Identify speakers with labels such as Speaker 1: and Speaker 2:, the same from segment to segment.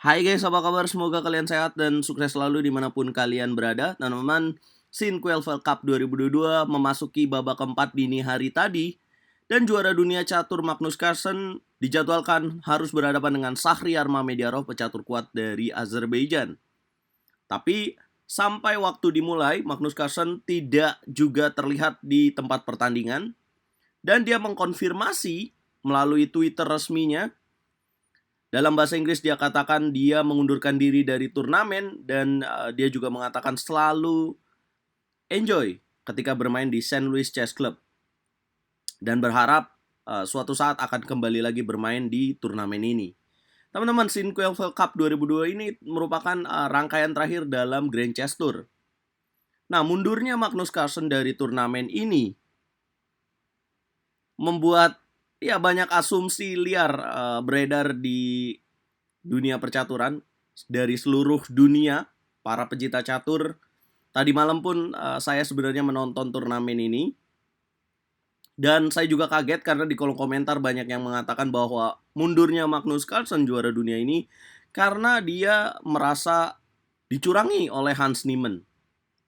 Speaker 1: Hai guys, apa kabar? Semoga kalian sehat dan sukses selalu dimanapun kalian berada. Teman-teman, Sinquevalve Cup 2022 memasuki babak keempat dini hari tadi. Dan juara dunia catur Magnus Carlsen dijadwalkan harus berhadapan dengan Shahriar Mamediarov, pecatur kuat dari Azerbaijan. Tapi sampai waktu dimulai, Magnus Carlsen tidak juga terlihat di tempat pertandingan. Dan dia mengkonfirmasi melalui Twitter resminya. Dalam bahasa Inggris dia katakan dia mengundurkan diri dari turnamen dan dia juga mengatakan selalu enjoy ketika bermain di St. Louis Chess Club dan berharap suatu saat akan kembali lagi bermain di turnamen ini. Teman-teman, Sinquevalve Cup 2002 ini merupakan rangkaian terakhir dalam Grand Chess Tour. Nah, mundurnya Magnus Carlsen dari turnamen ini membuat banyak asumsi liar beredar di dunia percaturan dari seluruh dunia. Para pecinta catur tadi malam pun saya sebenarnya menonton turnamen ini dan saya juga kaget karena di kolom komentar banyak yang mengatakan bahwa mundurnya Magnus Carlsen juara dunia ini karena dia merasa dicurangi oleh Hans Niemann.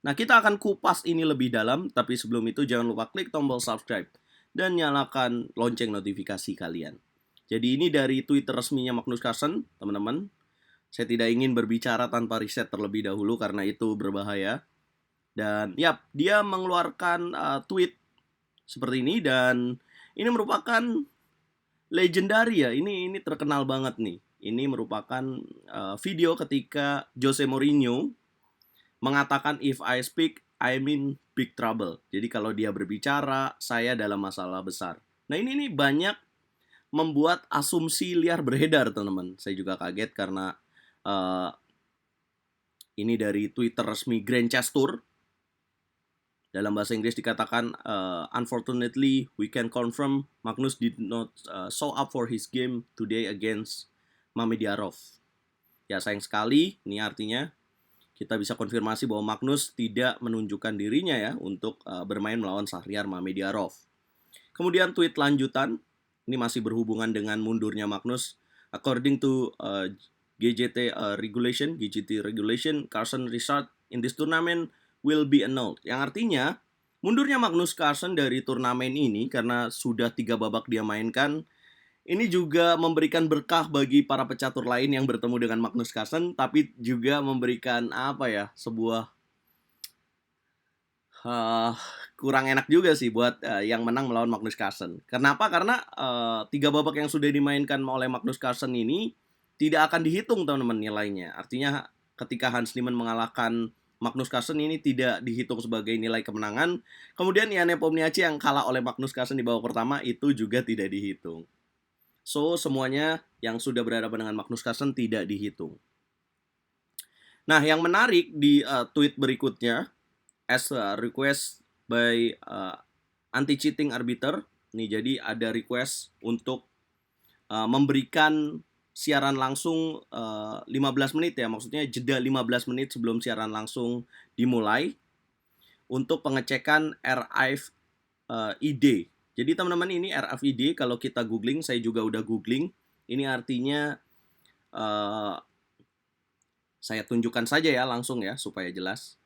Speaker 1: Nah, kita akan kupas ini lebih dalam, tapi sebelum itu jangan lupa klik tombol subscribe dan nyalakan lonceng notifikasi kalian. Jadi ini dari Twitter resminya Magnus Carlsen, teman-teman. Saya tidak ingin berbicara tanpa riset terlebih dahulu karena itu berbahaya. Dan dia mengeluarkan tweet seperti ini dan ini merupakan legendary ya. Ini terkenal banget nih. Ini merupakan video ketika Jose Mourinho mengatakan if I speak, I'm in big trouble. Jadi kalau dia berbicara, saya dalam masalah besar. Nah ini nih banyak membuat asumsi liar beredar, teman-teman. Saya juga kaget karena ini dari Twitter resmi Grand Chess Tour. Dalam bahasa Inggris dikatakan, unfortunately, we can confirm Magnus did not show up for his game today against Mamediarov. Ya sayang sekali, ini artinya kita bisa konfirmasi bahwa Magnus tidak menunjukkan dirinya ya untuk bermain melawan Shahriar Mamediarov. Kemudian tweet lanjutan, ini masih berhubungan dengan mundurnya Magnus. According to GGT regulation, Carlsen result in this tournament will be annulled. Yang artinya, mundurnya Magnus Carlsen dari turnamen ini karena sudah 3 babak dia mainkan, ini juga memberikan berkah bagi para pecatur lain yang bertemu dengan Magnus Carlsen, tapi juga memberikan sebuah kurang enak juga sih buat yang menang melawan Magnus Carlsen. Kenapa? Karena 3 babak yang sudah dimainkan oleh Magnus Carlsen ini tidak akan dihitung, teman-teman, nilainya. Artinya ketika Hans Niemann mengalahkan Magnus Carlsen ini tidak dihitung sebagai nilai kemenangan. Kemudian Jan Nepomniachtchi yang kalah oleh Magnus Carlsen di babak pertama itu juga tidak dihitung. So, semuanya yang sudah berhadapan dengan Magnus Carlsen tidak dihitung. Nah, yang menarik di tweet berikutnya, as a request by anti-cheating arbiter, nih jadi ada request untuk memberikan siaran langsung 15 menit ya, maksudnya jeda 15 menit sebelum siaran langsung dimulai untuk pengecekan RFID. Jadi teman-teman, ini RFID kalau kita googling, saya juga udah googling, ini artinya saya tunjukkan saja ya langsung ya supaya jelas.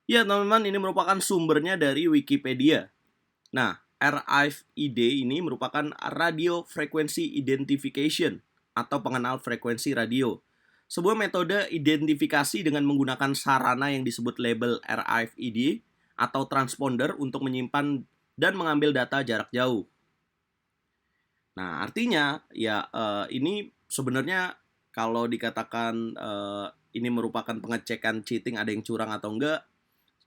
Speaker 1: Ya teman-teman, ini merupakan sumbernya dari Wikipedia. Nah, RFID ini merupakan Radio Frequency Identification atau pengenal frekuensi radio. Sebuah metode identifikasi dengan menggunakan sarana yang disebut label RFID atau transponder untuk menyimpan dan mengambil data jarak jauh. Nah, artinya ini sebenarnya kalau dikatakan ini merupakan pengecekan cheating, ada yang curang atau enggak,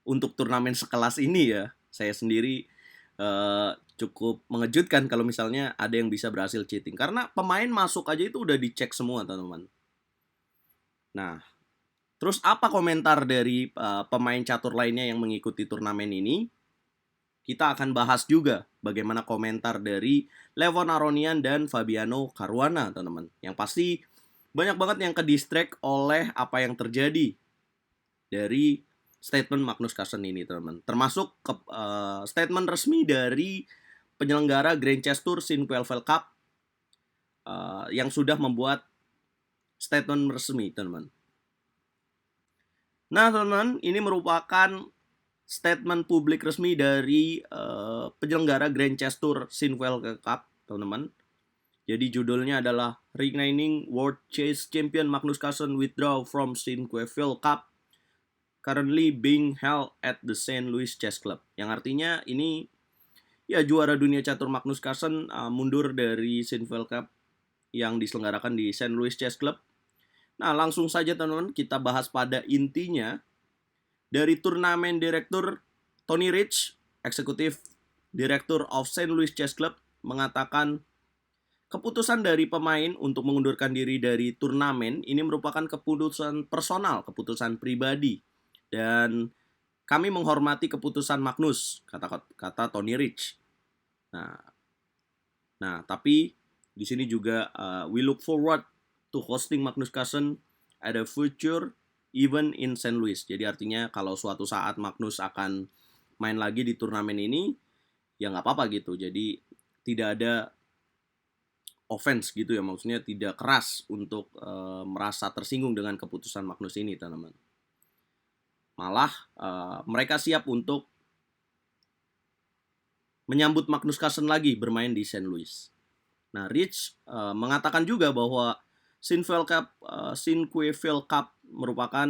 Speaker 1: untuk turnamen sekelas ini ya, saya sendiri cukup mengejutkan kalau misalnya ada yang bisa berhasil cheating. Karena pemain masuk aja itu udah dicek semua, teman-teman. Nah, terus apa komentar dari pemain catur lainnya yang mengikuti turnamen ini? Kita akan bahas juga bagaimana komentar dari Levon Aronian dan Fabiano Caruana, teman-teman. Yang pasti banyak banget yang ke-distract oleh apa yang terjadi dari statement Magnus Carlsen ini, teman-teman. Termasuk statement resmi dari penyelenggara Grand Chess Tour Sinquevalve Cup yang sudah membuat statement resmi, teman-teman. Nah, teman-teman, ini merupakan statement publik resmi dari penyelenggara Grand Chess Tour Sinquevalque Cup, teman-teman. Jadi judulnya adalah Reigning World Chess Champion Magnus Carlsen withdraw from Sinquevalque Cup currently being held at the St. Louis Chess Club. Yang artinya ini ya juara dunia catur Magnus Carlsen mundur dari Sinquevalque Cup yang diselenggarakan di St. Louis Chess Club. Nah, langsung saja teman-teman kita bahas pada intinya. Dari turnamen direktur Tony Rich, eksekutif direktur of St. Louis Chess Club, mengatakan keputusan dari pemain untuk mengundurkan diri dari turnamen ini merupakan keputusan personal, keputusan pribadi. Dan kami menghormati keputusan Magnus, kata Tony Rich. Nah, tapi di sini juga we look forward to hosting Magnus Carlsen at a future event in St. Louis. Jadi artinya kalau suatu saat Magnus akan main lagi di turnamen ini, ya nggak apa-apa gitu. Jadi tidak ada offense gitu ya, maksudnya tidak keras untuk merasa tersinggung dengan keputusan Magnus ini, teman-teman. Malah mereka siap untuk menyambut Magnus Carlsen lagi bermain di St. Louis. Nah, Rich mengatakan juga bahwa Sinquevalque Cup merupakan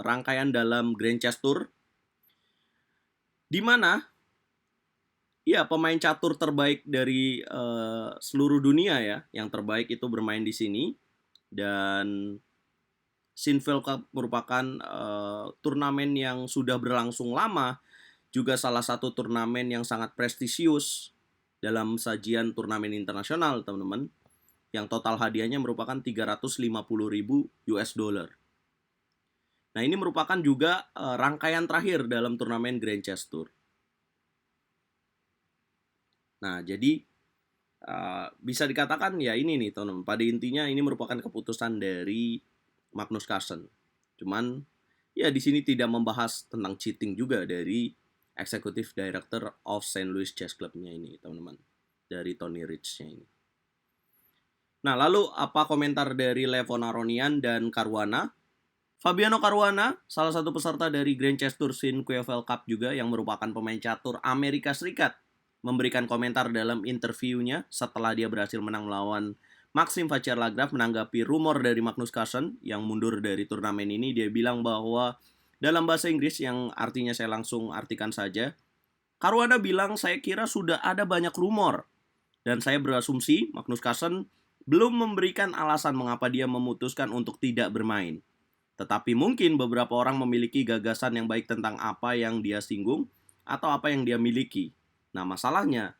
Speaker 1: rangkaian dalam Grand Chess Tour di mana ya pemain catur terbaik dari seluruh dunia ya, yang terbaik itu bermain di sini. Dan Sinquevalque Cup merupakan turnamen yang sudah berlangsung lama, juga salah satu turnamen yang sangat prestisius dalam sajian turnamen internasional, teman-teman, yang total hadiahnya merupakan 350.000 US dollar. Nah, ini merupakan juga rangkaian terakhir dalam turnamen Grand Chess Tour. Nah, jadi bisa dikatakan ya ini nih, teman-teman, pada intinya ini merupakan keputusan dari Magnus Carlsen. Cuman ya di sini tidak membahas tentang cheating juga dari Executive Director of St. Louis Chess Club-nya ini, teman-teman, dari Tony Rich-nya ini. Nah, lalu apa komentar dari Levon Aronian dan Caruana? Fabiano Caruana, salah satu peserta dari Grand Chess Tour Sinquevalque Cup juga yang merupakan pemain catur Amerika Serikat, memberikan komentar dalam interviewnya setelah dia berhasil menang melawan Maxime Vachier-Lagrave menanggapi rumor dari Magnus Carlsen yang mundur dari turnamen ini. Dia bilang bahwa dalam bahasa Inggris yang artinya saya langsung artikan saja, Caruana bilang, saya kira sudah ada banyak rumor dan saya berasumsi Magnus Carlsen belum memberikan alasan mengapa dia memutuskan untuk tidak bermain. Tetapi mungkin beberapa orang memiliki gagasan yang baik tentang apa yang dia singgung atau apa yang dia miliki. Nah, masalahnya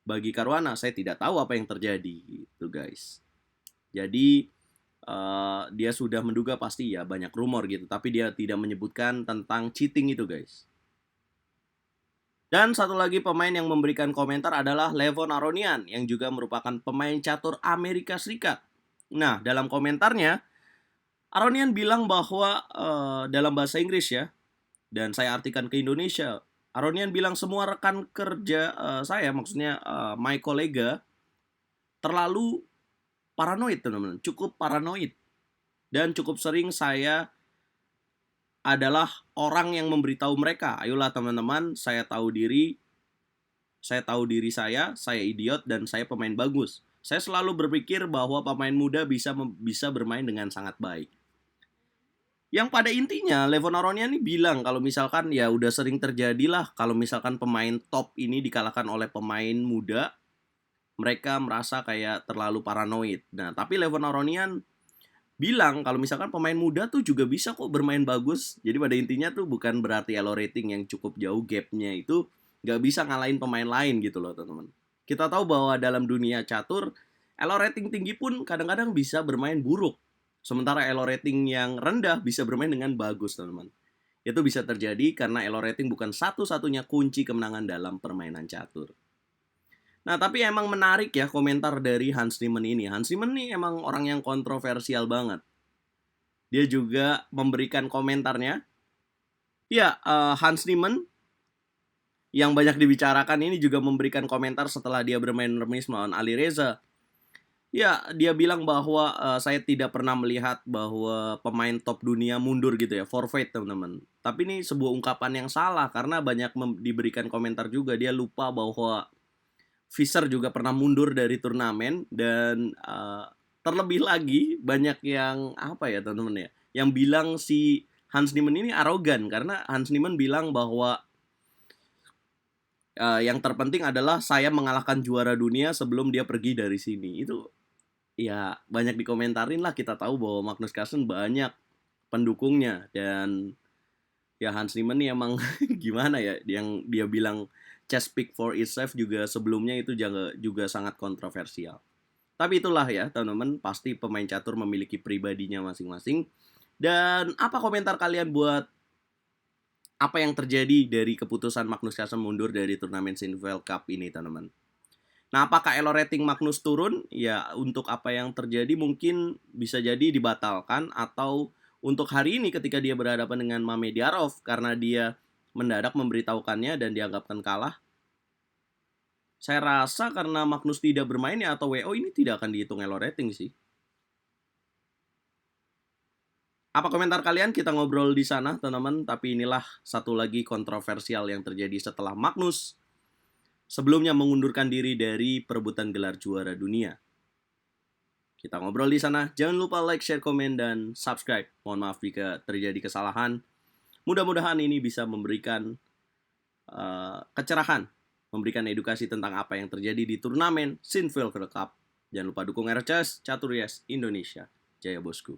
Speaker 1: bagi Caruana, saya tidak tahu apa yang terjadi gitu, guys. Jadi dia sudah menduga pasti ya banyak rumor gitu, tapi dia tidak menyebutkan tentang cheating itu, guys. Dan satu lagi pemain yang memberikan komentar adalah Levon Aronian yang juga merupakan pemain catur Amerika Serikat. Nah, dalam komentarnya Aronian bilang bahwa dalam bahasa Inggris ya, dan saya artikan ke Indonesia, Aronian bilang semua rekan kerja saya, maksudnya my kolega, terlalu paranoid, teman-teman, cukup paranoid. Dan cukup sering saya adalah orang yang memberitahu mereka, ayolah teman-teman, saya tahu diri saya idiot dan saya pemain bagus. Saya selalu berpikir bahwa pemain muda bisa bermain dengan sangat baik. Yang pada intinya Levon Aronian ini bilang kalau misalkan ya udah sering terjadilah kalau misalkan pemain top ini dikalahkan oleh pemain muda, mereka merasa kayak terlalu paranoid. Nah, tapi Levon Aronian bilang kalau misalkan pemain muda tuh juga bisa kok bermain bagus. Jadi pada intinya tuh bukan berarti elo rating yang cukup jauh gapnya itu nggak bisa ngalahin pemain lain gitu loh, teman-teman. Kita tahu bahwa dalam dunia catur elo rating tinggi pun kadang-kadang bisa bermain buruk. Sementara elo rating yang rendah bisa bermain dengan bagus, teman-teman. Itu bisa terjadi karena elo rating bukan satu-satunya kunci kemenangan dalam permainan catur. Nah, tapi emang menarik ya komentar dari Hans Niemann ini. Hans Niemann nih emang orang yang kontroversial banget. Dia juga memberikan komentarnya. Ya, Hans Niemann yang banyak dibicarakan ini juga memberikan komentar setelah dia bermain remis melawan Ali Reza. Ya, dia bilang bahwa, "Saya tidak pernah melihat bahwa pemain top dunia mundur," gitu ya, forfeit teman-teman. Tapi ini sebuah ungkapan yang salah karena banyak diberikan komentar juga, dia lupa bahwa Fischer juga pernah mundur dari turnamen dan, terlebih lagi banyak yang, apa ya teman-teman ya, yang bilang si Hans Niemann ini arogan karena Hans Niemann bilang bahwa, yang terpenting adalah saya mengalahkan juara dunia sebelum dia pergi dari sini. Itu ya banyak dikomentarin lah, kita tahu bahwa Magnus Carlsen banyak pendukungnya dan ya Hans Niemann nih emang gimana ya, yang dia bilang chess pick for itself juga sebelumnya itu juga sangat kontroversial. Tapi itulah ya teman-teman, pasti pemain catur memiliki pribadinya masing-masing. Dan apa komentar kalian buat apa yang terjadi dari keputusan Magnus Carlsen mundur dari turnamen Sinvel Cup ini teman-teman? Nah, apakah elo rating Magnus turun? Ya, untuk apa yang terjadi mungkin bisa jadi dibatalkan atau untuk hari ini ketika dia berhadapan dengan Mamediarov karena dia mendadak memberitahukannya dan dianggapkan kalah. Saya rasa karena Magnus tidak bermain ya atau WO ini tidak akan dihitung elo rating sih. Apa komentar kalian? Kita ngobrol di sana, teman-teman. Tapi inilah satu lagi kontroversial yang terjadi setelah Magnus sebelumnya mengundurkan diri dari perebutan gelar juara dunia. Kita ngobrol di sana. Jangan lupa like, share, komen, dan subscribe. Mohon maaf jika terjadi kesalahan. Mudah-mudahan ini bisa memberikan kecerahan, memberikan edukasi tentang apa yang terjadi di turnamen Sinvel Cup. Jangan lupa dukung RCS Catur Yes Indonesia. Jaya bosku.